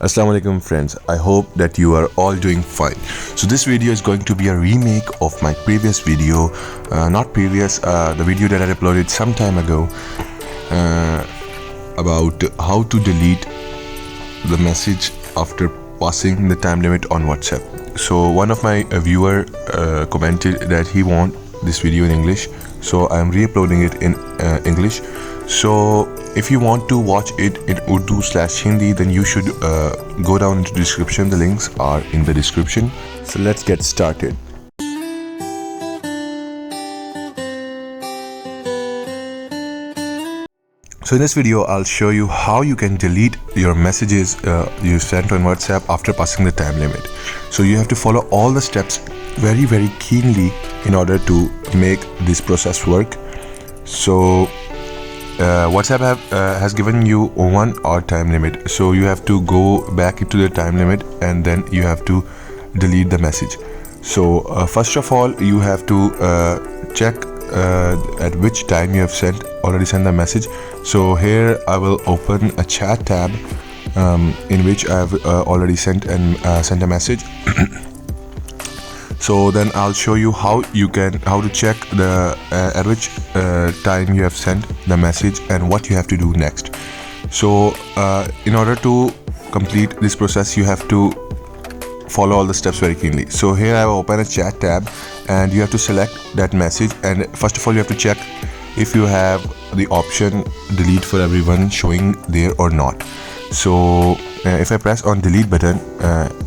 Assalamu alaikum friends, I hope that you are all doing fine. So this video is going to be a remake of my previous video, the video that I uploaded some time ago about how to delete the message after passing the time limit on WhatsApp. So one of my viewer commented that he want this video in English, so I am re-uploading it in English. So if you want to watch it in Urdu/Hindi, then you should go down into the description. The links are in the description. So let's get started. So in this video, I'll show you how you can delete your messages you sent on WhatsApp after passing the time limit. So you have to follow all the steps very keenly in order to make this process work. So WhatsApp has given you 1 hour time limit, so you have to go back into the time limit and then you have to delete the message. So first of all, you have to check at which time you have already sent the message. So here I will open a chat tab in which I have already sent a message. So then I'll show you how to check the at which time you have sent the message and what you have to do next. So in order to complete this process, you have to follow all the steps very keenly. So here I have opened a chat tab and you have to select that message, and first of all you have to check if you have the option delete for everyone showing there or not. So if I press on delete button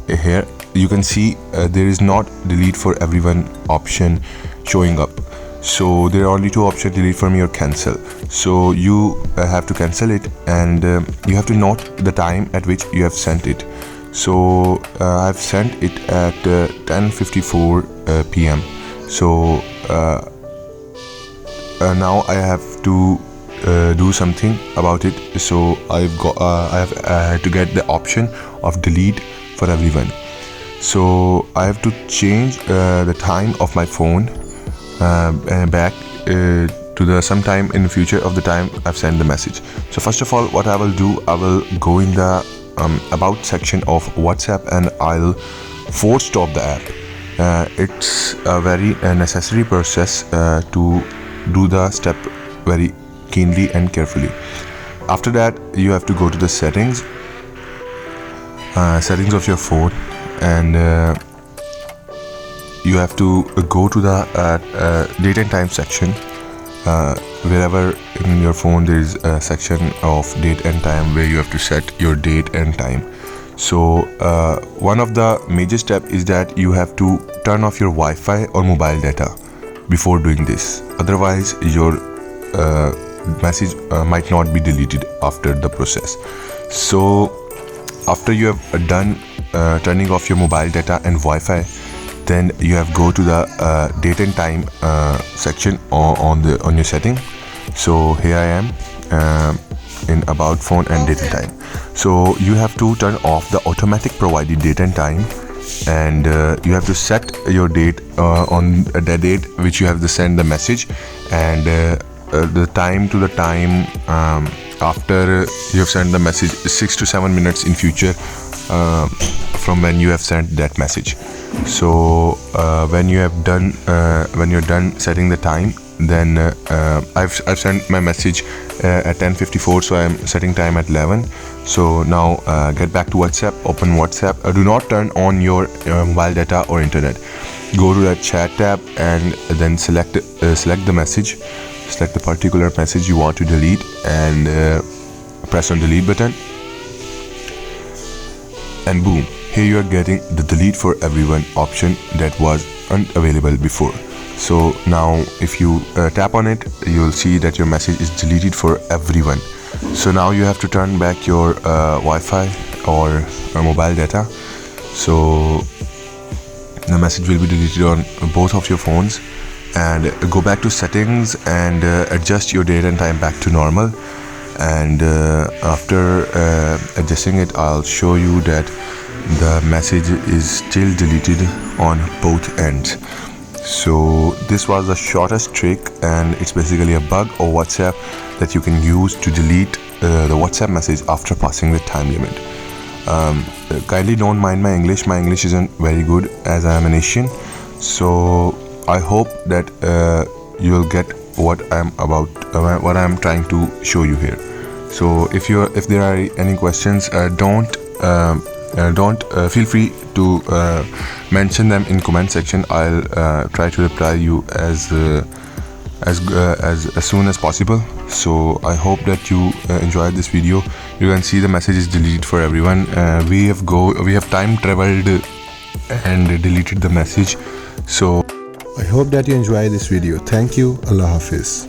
here, you can see there is not delete for everyone option showing up. So there are only two options, delete for me or cancel. So you have to cancel it, and you have to note the time at which you have sent it. So I've sent it at 10:54 p.m. So now I have to do something about it. So I have to get the option of delete for everyone. So I have to change the time of my phone back to the sometime in the future of the time I've sent the message. So first of all, what I will do, I will go in the about section of WhatsApp and I'll force stop the app. It's a very necessary process to do the step very keenly and carefully. After that, you have to go to the settings of your phone, and you have to go to the date and time section. Wherever in your phone there is a section of date and time where you have to set your date and time. So one of the major steps is that you have to turn off your Wi-Fi or mobile data before doing this. Otherwise your message might not be deleted after the process. So after you have done turning off your mobile data and Wi-Fi, then you have go to the date and time section on your setting. So here I am in about phone and date and time. So you have to turn off the automatic provided date and time, and you have to set your date on the date which you have to send the message, and the time to the time after you have sent the message is 6 to 7 minutes in future from when you have sent that message. So when you're done setting the time, then I've sent my message at 10:54, so I'm setting time at 11. So now get back to WhatsApp, open WhatsApp. Do not turn on your mobile data or internet. Go to that chat tab and then select the message. Select the particular message you want to delete and press on delete button, and boom, here you are getting the delete for everyone option that was unavailable before. So now if you tap on it, you'll see that your message is deleted for everyone. So now you have to turn back your Wi-Fi or mobile data. So the message will be deleted on both of your phones, and go back to settings and adjust your date and time back to normal. And after adjusting it, I'll show you that the message is still deleted on both ends. So this was the shortest trick, and it's basically a bug of WhatsApp that you can use to delete the WhatsApp message after passing the time limit. Kindly don't mind my English. My English isn't very good as I am an Asian. So I hope that you will get what I'm trying to show you here. So if there are any questions, don't feel free to mention them in comment section. I'll try to reply you as soon as possible. So I hope that you enjoyed this video. You can see the message is deleted for everyone. We have time traveled and deleted the message. So I hope that you enjoy this video. Thank you. Allah Hafiz.